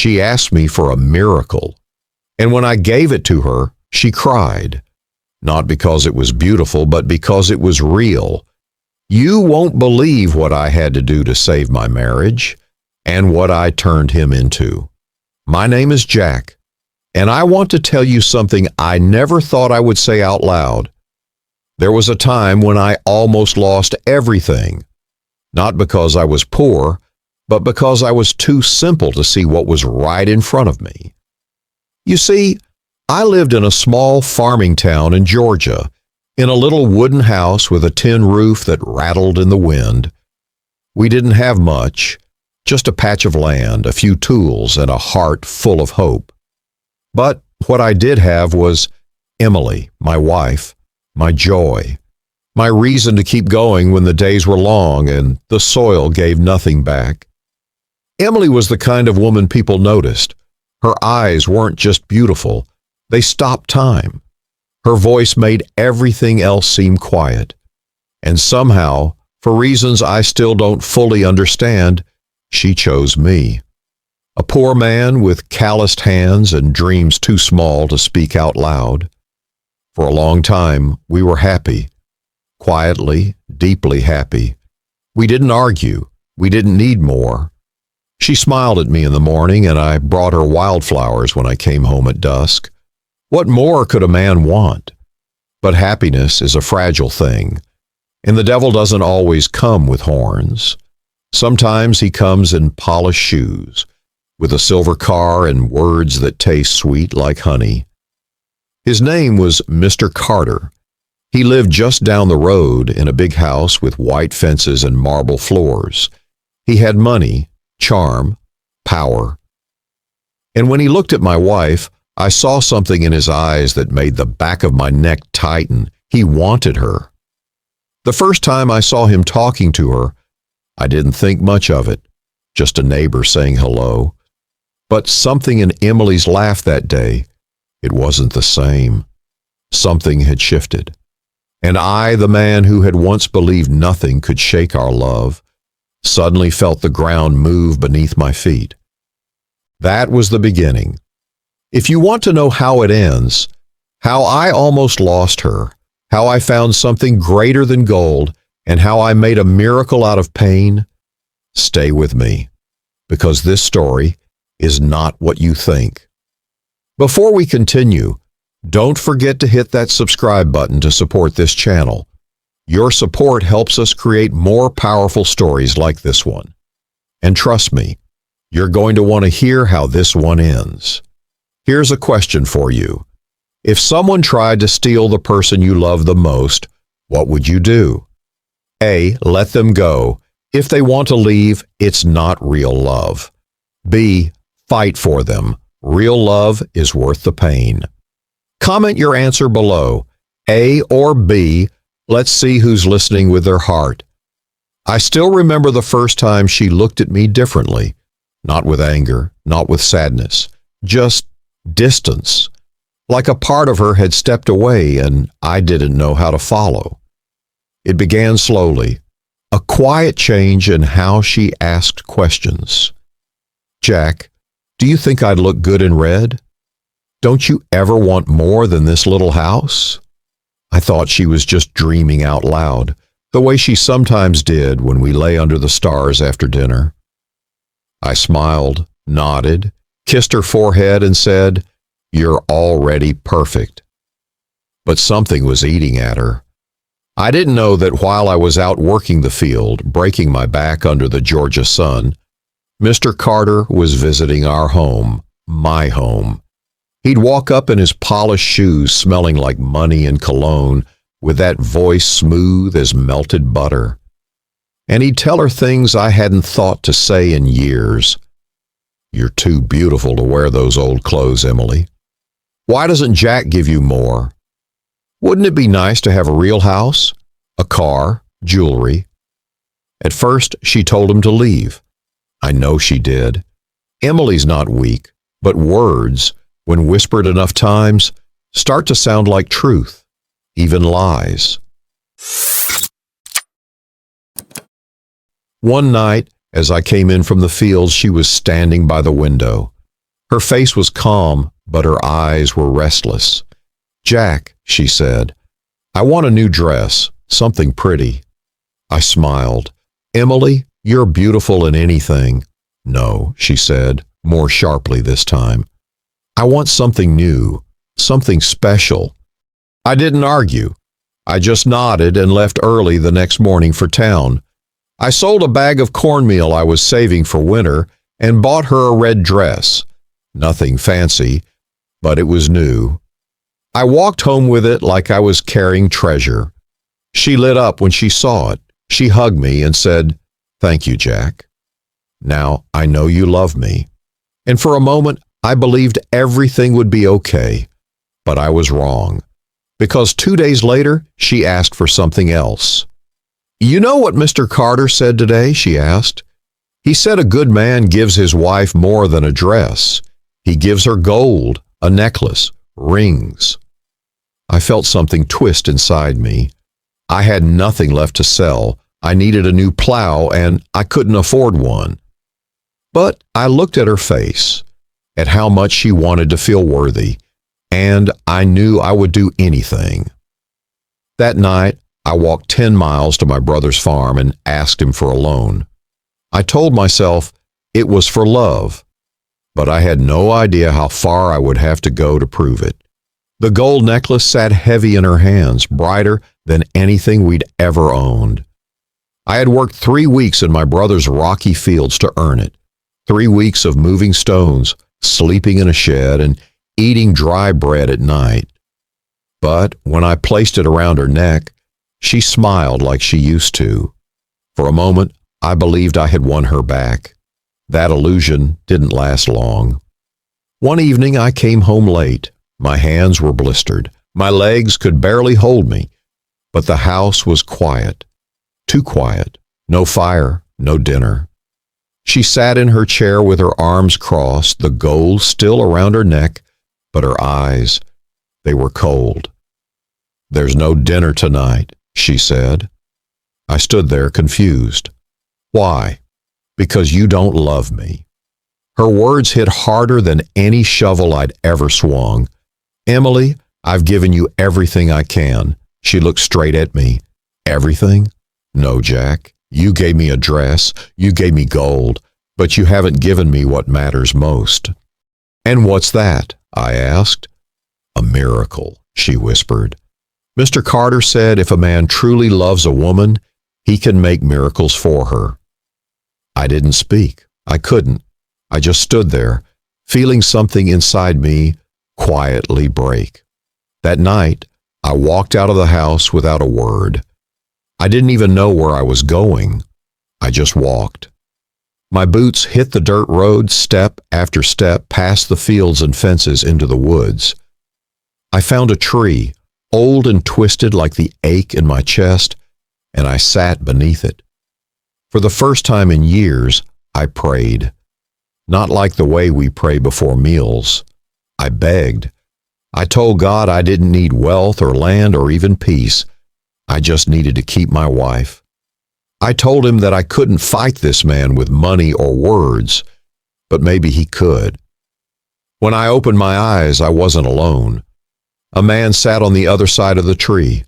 She asked me for a miracle. And when I gave it to her, she cried. Not because it was beautiful, but because it was real. You won't believe what I had to do to save my marriage and what I turned him into. My name is Jack, and I want to tell you something I never thought I would say out loud. There was a time when I almost lost everything, not because I was poor, but because I was too simple to see what was right in front of me. You see, I lived in a small farming town in Georgia, in a little wooden house with a tin roof that rattled in the wind. We didn't have much, just a patch of land, a few tools, and a heart full of hope. But what I did have was Emily, my wife, my joy, my reason to keep going when the days were long and the soil gave nothing back. Emily was the kind of woman people noticed. Her eyes weren't just beautiful, they stopped time. Her voice made everything else seem quiet. And somehow, for reasons I still don't fully understand, she chose me. A poor man with calloused hands and dreams too small to speak out loud. For a long time, we were happy. Quietly, deeply happy. We didn't argue. We didn't need more. She smiled at me in the morning, and I brought her wildflowers when I came home at dusk. What more could a man want? But happiness is a fragile thing, and the devil doesn't always come with horns. Sometimes he comes in polished shoes, with a silver car and words that taste sweet like honey. His name was Mr. Carter. He lived just down the road in a big house with white fences and marble floors. He had money, charm, power. And when he looked at my wife, I saw something in his eyes that made the back of my neck tighten. He wanted her. The first time I saw him talking to her, I didn't think much of it, just a neighbor saying hello. But something in Emily's laugh that day, it wasn't the same. Something had shifted. And I, the man who had once believed nothing could shake our love, suddenly felt the ground move beneath my feet. That was the beginning. If you want to know how it ends, how I almost lost her, how I found something greater than gold, and how I made a miracle out of pain, stay with me, because this story is not what you think. Before we continue, don't forget to hit that subscribe button to support this channel. Your support helps us create more powerful stories like this one. And trust me, you're going to want to hear how this one ends. Here's a question for you. If someone tried to steal the person you love the most, what would you do? A. Let them go. If they want to leave, it's not real love. B. Fight for them. Real love is worth the pain. Comment your answer below, A or B. Let's see who's listening with their heart. I still remember the first time she looked at me differently, not with anger, not with sadness, just distance, like a part of her had stepped away and I didn't know how to follow. It began slowly, a quiet change in how she asked questions. Jack, do you think I'd look good in red? Don't you ever want more than this little house? I thought she was just dreaming out loud, the way she sometimes did when we lay under the stars after dinner. I smiled, nodded, kissed her forehead and said, "You're already perfect." But something was eating at her. I didn't know that while I was out working the field, breaking my back under the Georgia sun, Mr. Carter was visiting our home, my home. He'd walk up in his polished shoes smelling like money and cologne, with that voice smooth as melted butter. And he'd tell her things I hadn't thought to say in years. "You're too beautiful to wear those old clothes, Emily. Why doesn't Jack give you more? Wouldn't it be nice to have a real house, a car, jewelry?" At first, she told him to leave. I know she did. Emily's not weak, but words, when whispered enough times, start to sound like truth, even lies. One night, as I came in from the fields, she was standing by the window. Her face was calm, but her eyes were restless. "Jack," she said, "I want a new dress, something pretty." I smiled. "Emily, you're beautiful in anything." "No," she said, more sharply this time. "I want something new, something special." I didn't argue. I just nodded and left early the next morning for town. I sold a bag of cornmeal I was saving for winter and bought her a red dress. Nothing fancy, but it was new. I walked home with it like I was carrying treasure. She lit up when she saw it. She hugged me and said, "Thank you, Jack. Now I know you love me." And for a moment, I believed everything would be okay. But I was wrong, because 2 days later, she asked for something else. "You know what Mr. Carter said today?" she asked. "He said a good man gives his wife more than a dress. He gives her gold, a necklace, rings." I felt something twist inside me. I had nothing left to sell. I needed a new plow, and I couldn't afford one. But I looked at her face, at how much she wanted to feel worthy, and I knew I would do anything. That night, I walked 10 miles to my brother's farm and asked him for a loan. I told myself it was for love, but I had no idea how far I would have to go to prove it. The gold necklace sat heavy in her hands, brighter than anything we'd ever owned. I had worked 3 weeks in my brother's rocky fields to earn it. 3 weeks of moving stones, sleeping in a shed, and eating dry bread at night. But when I placed it around her neck, she smiled like she used to. For a moment, I believed I had won her back. That illusion didn't last long. One evening, I came home late. My hands were blistered. My legs could barely hold me. But the house was quiet. Too quiet. No fire, no dinner. She sat in her chair with her arms crossed, the gold still around her neck, but her eyes, they were cold. "There's no dinner tonight," she said. I stood there confused. "Why?" "Because you don't love me." Her words hit harder than any shovel I'd ever swung. "Emily, I've given you everything I can." She looked straight at me. "Everything?" "No, Jack. You gave me a dress, you gave me gold, but you haven't given me what matters most." "And what's that?" I asked. "A miracle," she whispered. "Mr. Carter said if a man truly loves a woman, he can make miracles for her." I didn't speak. I couldn't. I just stood there, feeling something inside me quietly break. That night, I walked out of the house without a word. I didn't even know where I was going. I just walked. My boots hit the dirt road step after step past the fields and fences into the woods. I found a tree, old and twisted like the ache in my chest, and I sat beneath it. For the first time in years, I prayed. Not like the way we pray before meals. I begged. I told God I didn't need wealth or land or even peace. I just needed to keep my wife. I told him that I couldn't fight this man with money or words, but maybe he could. When I opened my eyes, I wasn't alone. A man sat on the other side of the tree.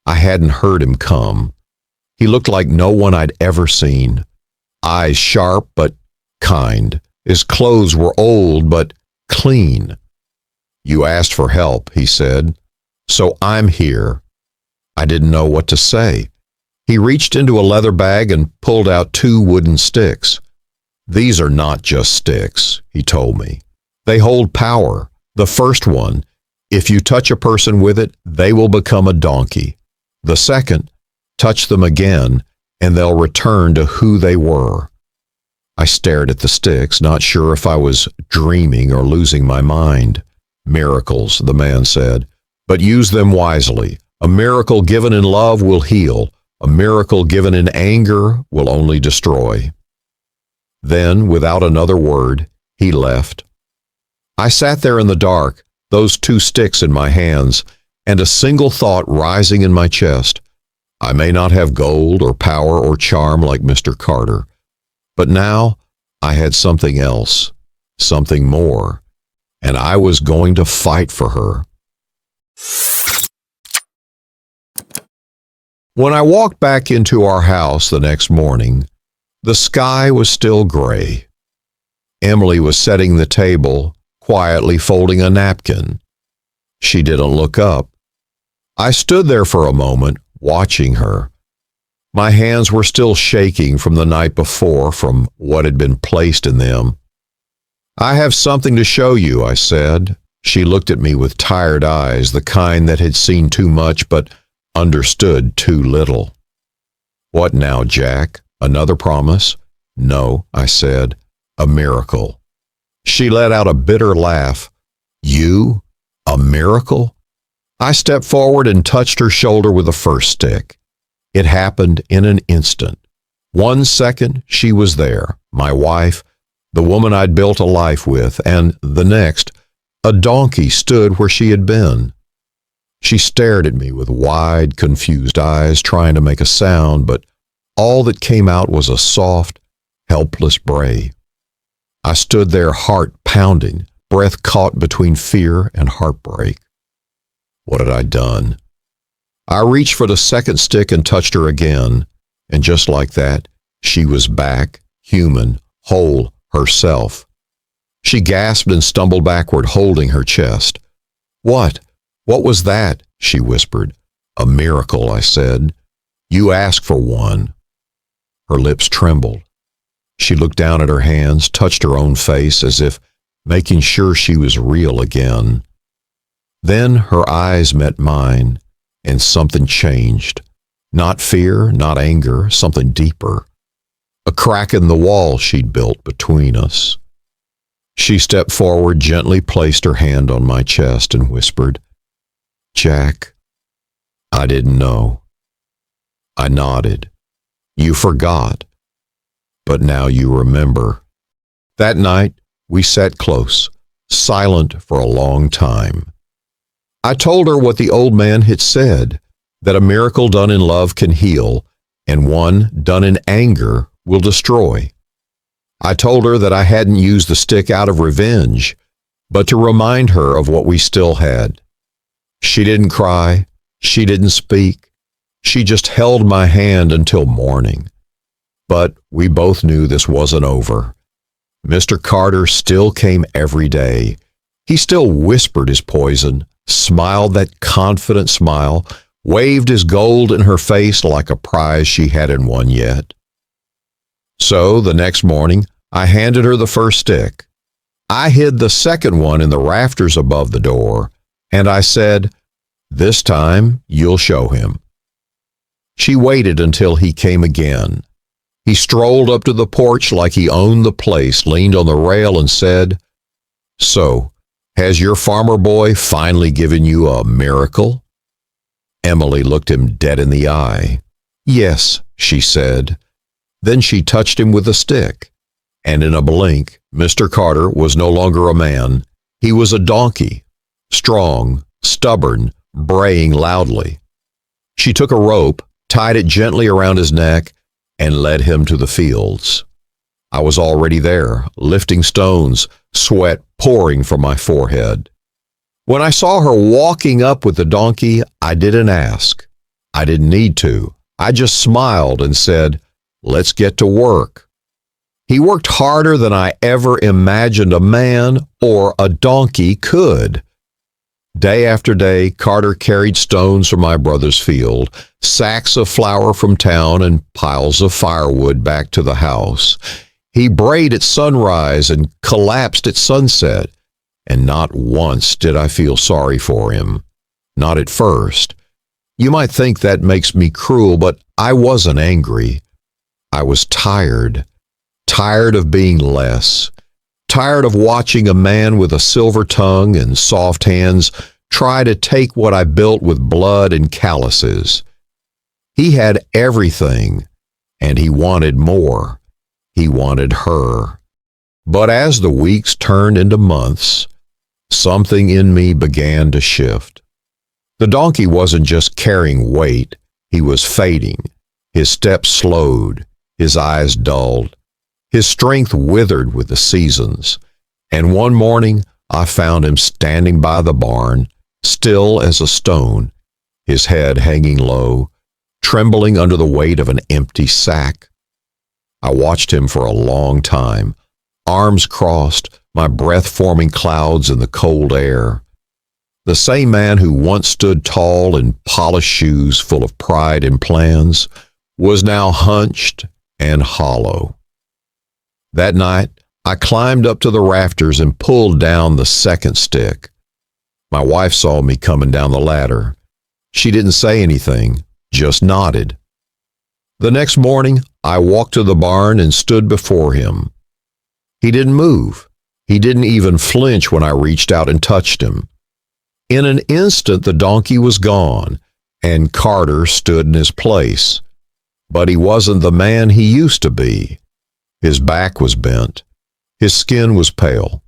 I hadn't heard him come. He looked like no one I'd ever seen. Eyes sharp but kind. His clothes were old but clean. "You asked for help," he said, "so I'm here." I didn't know what to say. He reached into a leather bag and pulled out 2 wooden sticks. "These are not just sticks," he told me. "They hold power. The first one, if you touch a person with it, they will become a donkey. The second, touch them again, and they'll return to who they were." I stared at the sticks, not sure if I was dreaming or losing my mind. "Miracles," the man said, "but use them wisely. A miracle given in love will heal. A miracle given in anger will only destroy." Then, without another word, he left. I sat there in the dark, those 2 sticks in my hands, and a single thought rising in my chest. I may not have gold or power or charm like Mr. Carter, but now I had something else, something more, and I was going to fight for her. When I walked back into our house the next morning, the sky was still gray. Emily was setting the table, quietly folding a napkin. She didn't look up. I stood there for a moment, watching her. My hands were still shaking from the night before, from what had been placed in them. "I have something to show you," I said. She looked at me with tired eyes, the kind that had seen too much but understood too little. "What now, Jack? Another promise?" "No," I said. "A miracle." She let out a bitter laugh. "You? A miracle?" I stepped forward and touched her shoulder with the first stick. It happened in an instant. 1 second, she was there, my wife, the woman I'd built a life with, and the next, a donkey stood where she had been. She stared at me with wide, confused eyes, trying to make a sound, but all that came out was a soft, helpless bray. I stood there, heart pounding, breath caught between fear and heartbreak. What had I done? I reached for the second stick and touched her again, and just like that, she was back, human, whole, herself. She gasped and stumbled backward, holding her chest. "What? What was that?" she whispered. "A miracle," I said. "You asked for one." Her lips trembled. She looked down at her hands, touched her own face as if making sure she was real again. Then her eyes met mine, and something changed. Not fear, not anger, something deeper. A crack in the wall she'd built between us. She stepped forward, gently placed her hand on my chest, and whispered, "Jack, I didn't know." I nodded. "You forgot, but now you remember." That night, we sat close, silent for a long time. I told her what the old man had said, that a miracle done in love can heal, and one done in anger will destroy. I told her that I hadn't used the stick out of revenge, but to remind her of what we still had. She didn't cry. She didn't speak. She just held my hand until morning. But we both knew this wasn't over. Mr. Carter still came every day. He still whispered his poison, smiled that confident smile, waved his gold in her face like a prize she hadn't won yet. So the next morning, I handed her the first stick. I hid the second one in the rafters above the door, and I said, "This time you'll show him." She waited until he came again. He strolled up to the porch like he owned the place, leaned on the rail, and said, "So, has your farmer boy finally given you a miracle?" Emily looked him dead in the eye. "Yes," she said. Then she touched him with a stick, and in a blink, Mr. Carter was no longer a man. He was a donkey, strong, stubborn, braying loudly. She took a rope, tied it gently around his neck, and led him to the fields. I was already there, lifting stones, sweat pouring from my forehead. When I saw her walking up with the donkey, I didn't ask. I didn't need to. I just smiled and said, "Let's get to work." He worked harder than I ever imagined a man or a donkey could. Day after day, Carter carried stones from my brother's field, sacks of flour from town, and piles of firewood back to the house. He brayed at sunrise and collapsed at sunset, and not once did I feel sorry for him. Not at first. You might think that makes me cruel, but I wasn't angry. I was tired. Tired of being less. Tired of watching a man with a silver tongue and soft hands try to take what I built with blood and calluses. He had everything, and he wanted more. He wanted her. But as the weeks turned into months, something in me began to shift. The donkey wasn't just carrying weight, he was fading. His steps slowed, his eyes dulled, his strength withered with the seasons. And one morning I found him standing by the barn, still as a stone, his head hanging low, trembling under the weight of an empty sack. I watched him for a long time, arms crossed, my breath forming clouds in the cold air. The same man who once stood tall in polished shoes full of pride and plans was now hunched and hollow. That night, I climbed up to the rafters and pulled down the second stick. My wife saw me coming down the ladder. She didn't say anything, just nodded. The next morning, I walked to the barn and stood before him. He didn't move. He didn't even flinch when I reached out and touched him. In an instant, the donkey was gone, and Carter stood in his place. But he wasn't the man he used to be. His back was bent. His skin was pale.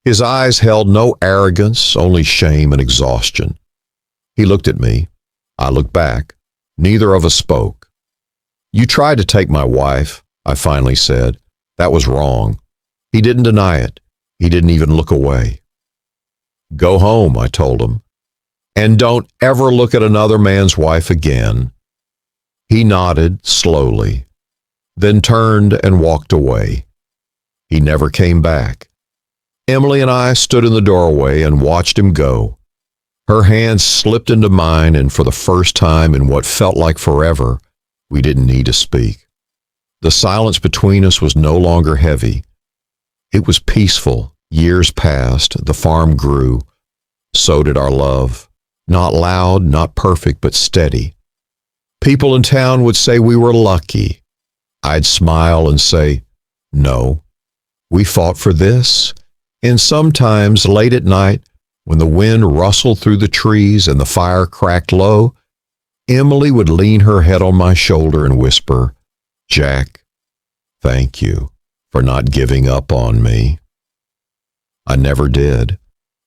His eyes held no arrogance, only shame and exhaustion. He looked at me. I looked back. Neither of us spoke. "You tried to take my wife," I finally said. "That was wrong." He didn't deny it. He didn't even look away. "Go home," I told him, "and don't ever look at another man's wife again." He nodded slowly, then turned and walked away. He never came back. Emily and I stood in the doorway and watched him go. Her hand slipped into mine, and for the first time in what felt like forever, we didn't need to speak. The silence between us was no longer heavy. It was peaceful. Years passed, the farm grew. So did our love. Not loud, not perfect, but steady. People in town would say we were lucky. I'd smile and say, "No, we fought for this." And sometimes late at night, when the wind rustled through the trees and the fire cracked low, Emily would lean her head on my shoulder and whisper, "Jack, thank you for not giving up on me." I never did,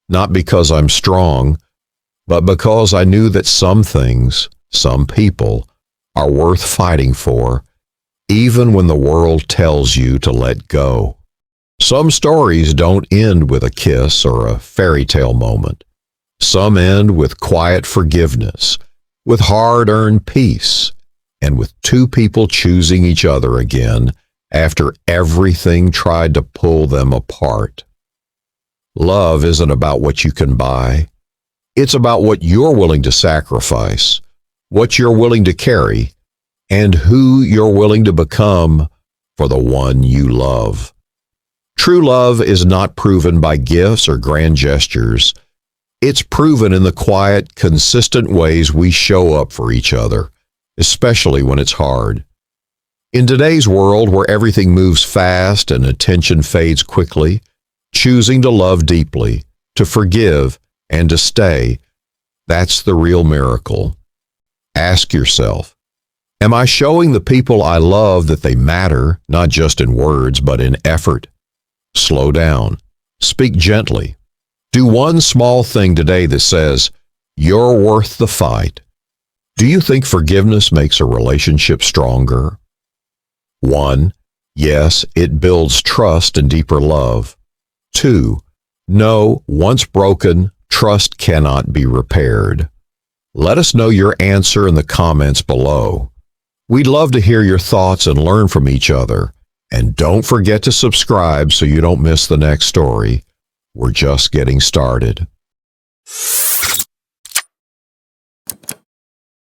not because I'm strong, but because I knew that some things, some people, are worth fighting for, even when the world tells you to let go. Some stories don't end with a kiss or a fairy tale moment. Some end with quiet forgiveness, with hard-earned peace, and with two people choosing each other again after everything tried to pull them apart. Love isn't about what you can buy. It's about what you're willing to sacrifice, what you're willing to carry, and who you're willing to become for the one you love. True love is not proven by gifts or grand gestures. It's proven in the quiet, consistent ways we show up for each other, especially when it's hard. In today's world where everything moves fast and attention fades quickly, choosing to love deeply, to forgive, and to stay, that's the real miracle. Ask yourself, am I showing the people I love that they matter, not just in words, but in effort? Slow down. Speak gently. Do one small thing today that says, "You're worth the fight." Do you think forgiveness makes a relationship stronger? 1. Yes, it builds trust and deeper love. 2. No, once broken, trust cannot be repaired. Let us know your answer in the comments below. We'd love to hear your thoughts and learn from each other. And don't forget to subscribe so you don't miss the next story. We're just getting started.